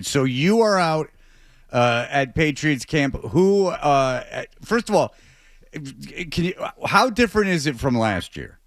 So you are out at Patriots camp. Who? First of all, can you? How different is it from last year?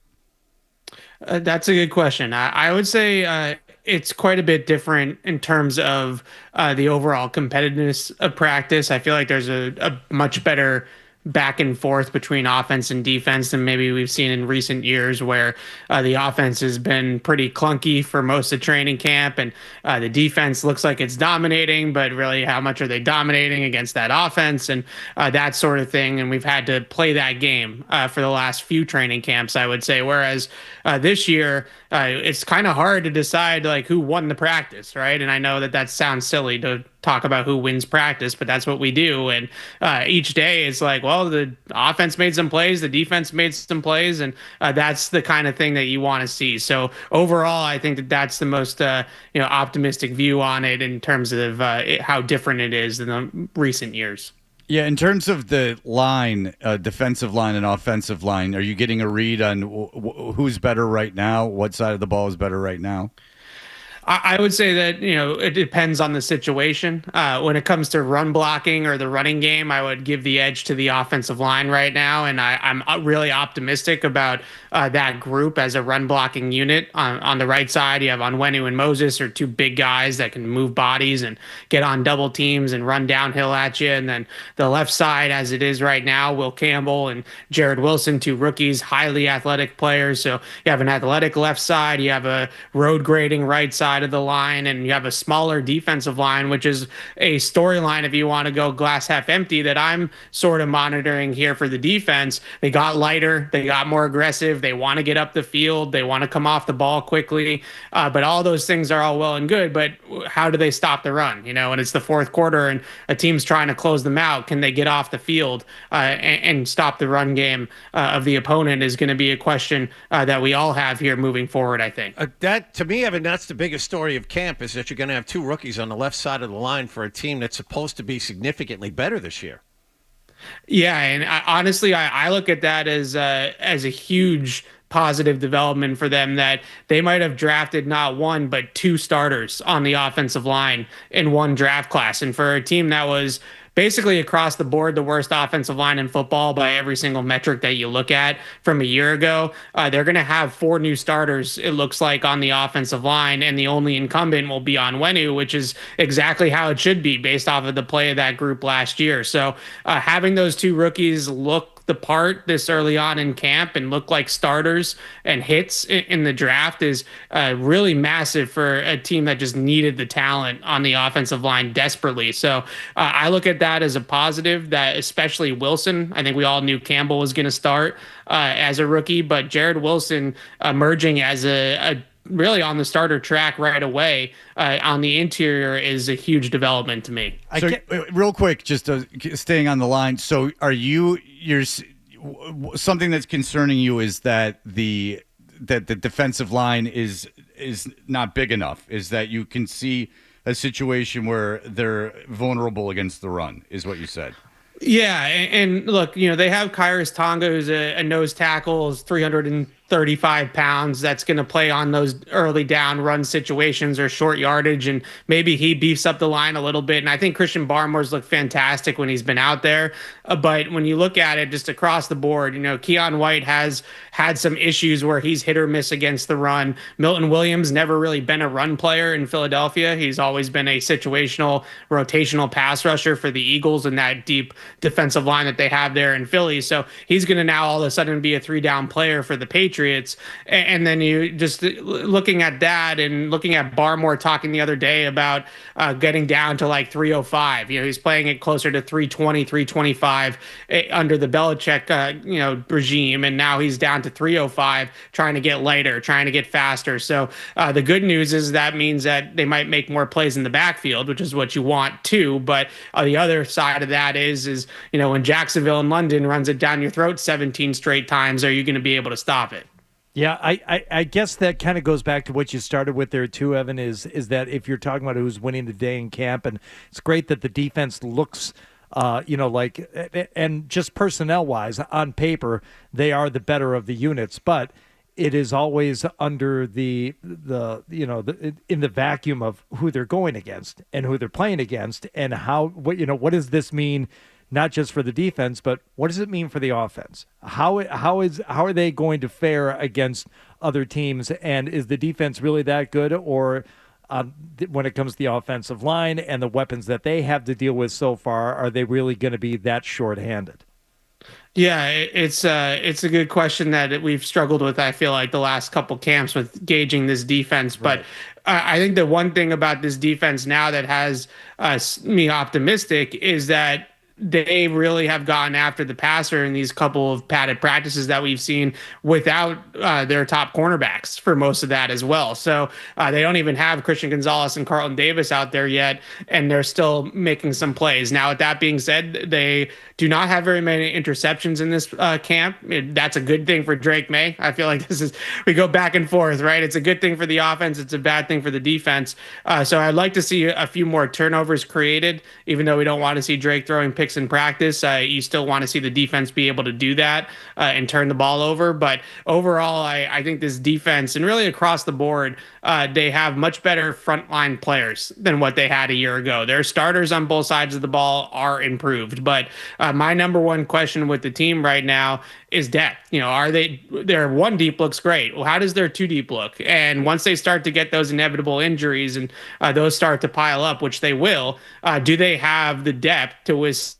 That's a good question. I would say it's quite a bit different in terms of the overall competitiveness of practice. I feel like there's a much better back and forth between offense and defense than maybe we've seen in recent years, where the offense has been pretty clunky for most of training camp, and the defense looks like it's dominating, but really, how much are they dominating against that offense and that sort of thing? And we've had to play that game for the last few training camps, I would say. Whereas this year, it's kind of hard to decide like who won the practice, right? And I know that that sounds silly to talk about who wins practice, but that's what we do. And each day it's like, well, the offense made some plays, the defense made some plays, and that's the kind of thing that you want to see. So overall, I think that that's the most optimistic view on it in terms of how different it is than the recent years. Yeah, in terms of the line, defensive line and offensive line, are you getting a read on who's better right now? What side of the ball is better right now? I would say that, it depends on the situation. When it comes to run blocking or the running game, I would give the edge to the offensive line right now. And I'm really optimistic about that group as a run blocking unit. On the right side, you have Onwenu and Moses, are two big guys that can move bodies and get on double teams and run downhill at you. And then the left side, as it is right now, Will Campbell and Jared Wilson, two rookies, highly athletic players. So you have an athletic left side, you have a road grading right side of the line, and you have a smaller defensive line, which is a storyline if you want to go glass half empty that I'm sort of monitoring here for the defense. They got lighter, they got more aggressive, they want to get up the field, they want to come off the ball quickly. But all those things are all well and good, but how do they stop the run? And it's the fourth quarter and a team's trying to close them out. Can they get off the field and stop the run game of the opponent is going to be a question that we all have here moving forward, I think. That to me, Evan, that's the biggest story of camp is that you're going to have two rookies on the left side of the line for a team that's supposed to be significantly better this year. Yeah, and honestly, I look at that as a huge positive development for them, that they might have drafted not one but two starters on the offensive line in one draft class. And for a team that was basically across the board the worst offensive line in football by every single metric that you look at from a year ago, they're going to have four new starters, it looks like, on the offensive line, and the only incumbent will be on Wenu, which is exactly how it should be based off of the play of that group last year. So having those two rookies look the part this early on in camp and look like starters and hits in the draft is really massive for a team that just needed the talent on the offensive line desperately. So I look at that as a positive, that especially Wilson, I think we all knew Campbell was going to start as a rookie, but Jared Wilson emerging as a really on the starter track right away on the interior is a huge development to me. So, real quick, just staying on the line. So, you're something that's concerning you is that the defensive line is not big enough. Is that you can see a situation where they're vulnerable against the run? Is what you said. Yeah, and look, they have Kyrus Tonga, who's a nose tackle, is 335 pounds. That's going to play on those early down run situations or short yardage, and maybe he beefs up the line a little bit. And I think Christian Barmore's looked fantastic when he's been out there. But when you look at it just across the board, Keon White has had some issues where he's hit or miss against the run. Milton Williams never really been a run player in Philadelphia. He's always been a situational, rotational pass rusher for the Eagles and that deep defensive line that they have there in Philly. So he's going to now all of a sudden be a 3-down player for the Patriots. And then you just looking at that and looking at Barmore talking the other day about getting down to like 305. He's playing it closer to 320, 325 under the Belichick, regime. And now he's down to 305, trying to get lighter, trying to get faster. So the good news is that means that they might make more plays in the backfield, which is what you want too. But the other side of that is when Jacksonville and London runs it down your throat 17 straight times, are you going to be able to stop it? Yeah, I guess that kind of goes back to what you started with there too, Evan, is that if you're talking about who's winning the day in camp, and it's great that the defense looks and just personnel wise on paper they are the better of the units, but it is always under the in the vacuum of who they're going against and who they're playing against, and what does this mean, not just for the defense, but what does it mean for the offense? How are they going to fare against other teams, and is the defense really that good, or when it comes to the offensive line and the weapons that they have to deal with so far, are they really going to be that shorthanded? Yeah, it's a good question that we've struggled with. I feel like the last couple camps with gauging this defense, but I think the one thing about this defense now that has me optimistic is that they really have gotten after the passer in these couple of padded practices that we've seen without their top cornerbacks for most of that as well. So they don't even have Christian Gonzalez and Carlton Davis out there yet, and they're still making some plays. Now, with that being said, they do not have very many interceptions in this camp. That's a good thing for Drake May. I feel like we go back and forth, right? It's a good thing for the offense. It's a bad thing for the defense. So I'd like to see a few more turnovers created, even though we don't want to see Drake throwing picks in practice. You still want to see the defense be able to do that and turn the ball over. But overall, I think this defense, and really across the board, they have much better frontline players than what they had a year ago. Their starters on both sides of the ball are improved. But my number one question with the team right now is depth. Their one deep looks great. Well, how does their two deep look? And once they start to get those inevitable injuries and those start to pile up, which they will, do they have the depth to withstand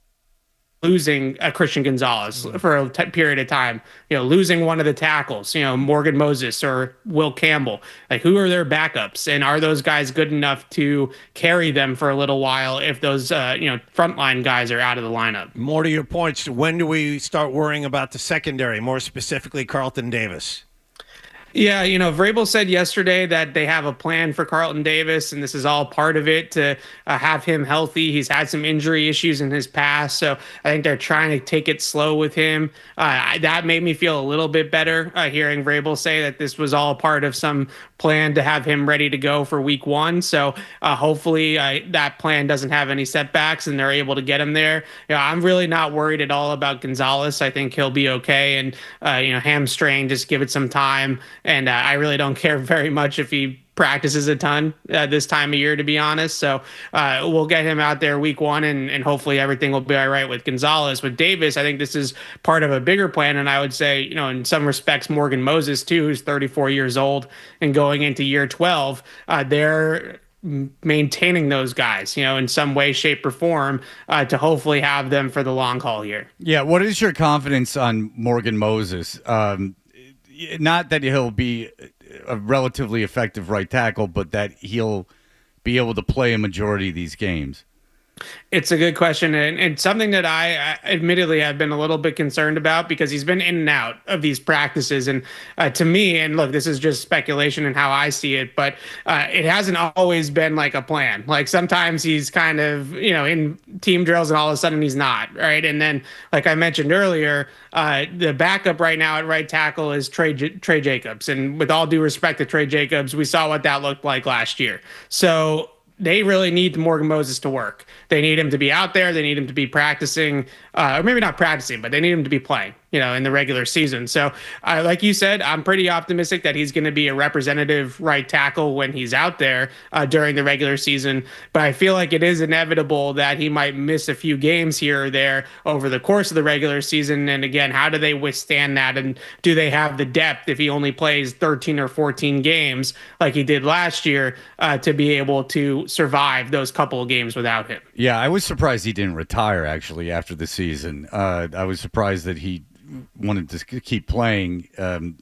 losing Christian Gonzalez for a period of time, losing one of the tackles, Morgan Moses or Will Campbell? Like, who are their backups, and are those guys good enough to carry them for a little while if those frontline guys are out of the lineup? More to your points, when do we start worrying about the secondary, more specifically Carlton Davis? Yeah, Vrabel said yesterday that they have a plan for Carlton Davis, and this is all part of it to have him healthy. He's had some injury issues in his past, so I think they're trying to take it slow with him. That made me feel a little bit better hearing Vrabel say that this was all part of some plan to have him ready to go for week 1. So hopefully that plan doesn't have any setbacks and they're able to get him there. I'm really not worried at all about Gonzalez. I think he'll be okay, and hamstring, just give it some time. And I really don't care very much if he practices a ton this time of year, to be honest. So we'll get him out there week 1, and hopefully everything will be all right with Gonzalez. With Davis, I think this is part of a bigger plan. And I would say, in some respects, Morgan Moses, too, who's 34 years old and going into year 12, they're maintaining those guys, in some way, shape, or form to hopefully have them for the long haul here. Yeah. What is your confidence on Morgan Moses? Not that he'll be a relatively effective right tackle, but that he'll be able to play a majority of these games. It's a good question, and something that I admittedly have been a little bit concerned about, because he's been in and out of these practices. And to me, and look, this is just speculation and how I see it, but it hasn't always been like a plan. Like, sometimes he's kind of, in team drills and all of a sudden he's not, right? And then, like I mentioned earlier, the backup right now at right tackle is Trey Jacobs. And with all due respect to Trey Jacobs, we saw what that looked like last year. So they really need Morgan Moses to work. They need him to be out there. They need him to be practicing, or maybe not practicing, but they need him to be playing, in the regular season. So like you said, I'm pretty optimistic that he's going to be a representative right tackle when he's out there during the regular season. But I feel like it is inevitable that he might miss a few games here or there over the course of the regular season. And again, how do they withstand that? And do they have the depth, if he only plays 13 or 14 games like he did last year, to be able to survive those couple of games without him? Yeah, I was surprised he didn't retire, actually, after the season. I was surprised that he wanted to keep playing.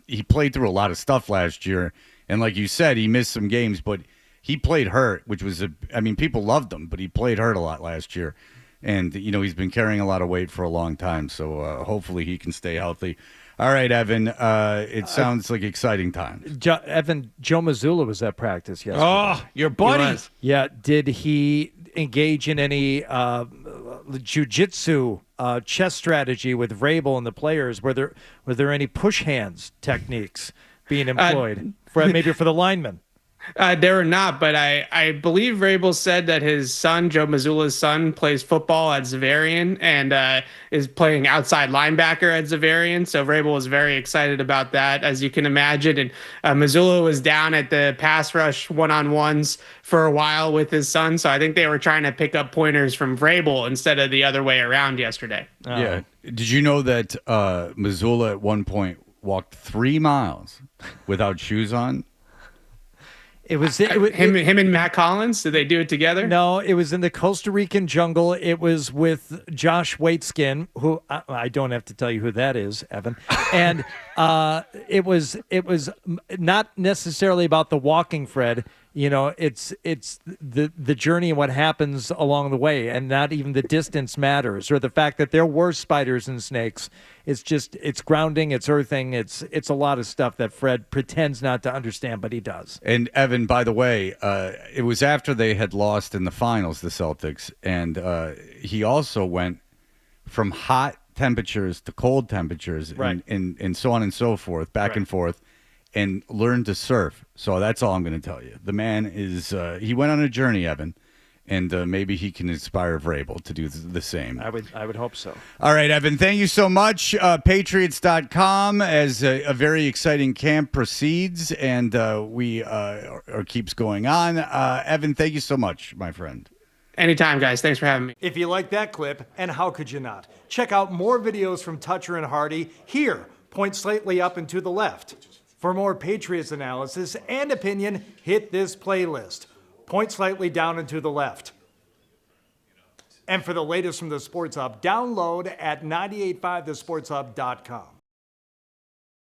He played through a lot of stuff last year, and like you said, he missed some games, but he played hurt, which was people loved him, but he played hurt a lot last year. And, he's been carrying a lot of weight for a long time, so hopefully he can stay healthy. All right, Evan, it sounds like exciting times. Joe Mazzulla was at practice yesterday. Oh, your buddy. Yeah, did he engage in any jiu-jitsu chess strategy with Vrabel and the players? Were there any push hands techniques being employed maybe for the linemen? They were not, but I believe Vrabel said that his son, Joe Mazzulla's son, plays football at Zavarian and is playing outside linebacker at Zavarian. So Vrabel was very excited about that, as you can imagine. And Mazzulla was down at the pass rush one-on-ones for a while with his son. So I think they were trying to pick up pointers from Vrabel instead of the other way around yesterday. Yeah. Did you know that Mazzulla at one point walked 3 miles without shoes on? It was Him and Matt Collins. Did they do it together? No, it was in the Costa Rican jungle. It was with Josh Waitskin, who I don't have to tell you who that is, Evan. And it was not necessarily about the walking, Fred. You know, it's the journey and what happens along the way, and not even the distance matters, or the fact that there were spiders and snakes. It's grounding, it's earthing, it's a lot of stuff that Fred pretends not to understand, but he does. And Evan, by the way, it was after they had lost in the finals, the Celtics, and he also went from hot temperatures to cold temperatures, Right. and so on and so forth, back and forth, and learned to surf. So that's all I'm going to tell you. The man is he went on a journey, Evan, and maybe he can inspire Vrabel to do the same. I would hope so. All right, Evan, thank you so much. Patriots.com as a very exciting camp proceeds and or keeps going on. Evan, thank you so much, my friend. Anytime, guys. Thanks for having me. If you like that clip, and how could you not? Check out more videos from Toucher and Hardy here. Point slightly up and to the left. For more Patriots analysis and opinion, hit this playlist. Point slightly down and to the left. And for the latest from the Sports Hub, download at 985thesportshub.com.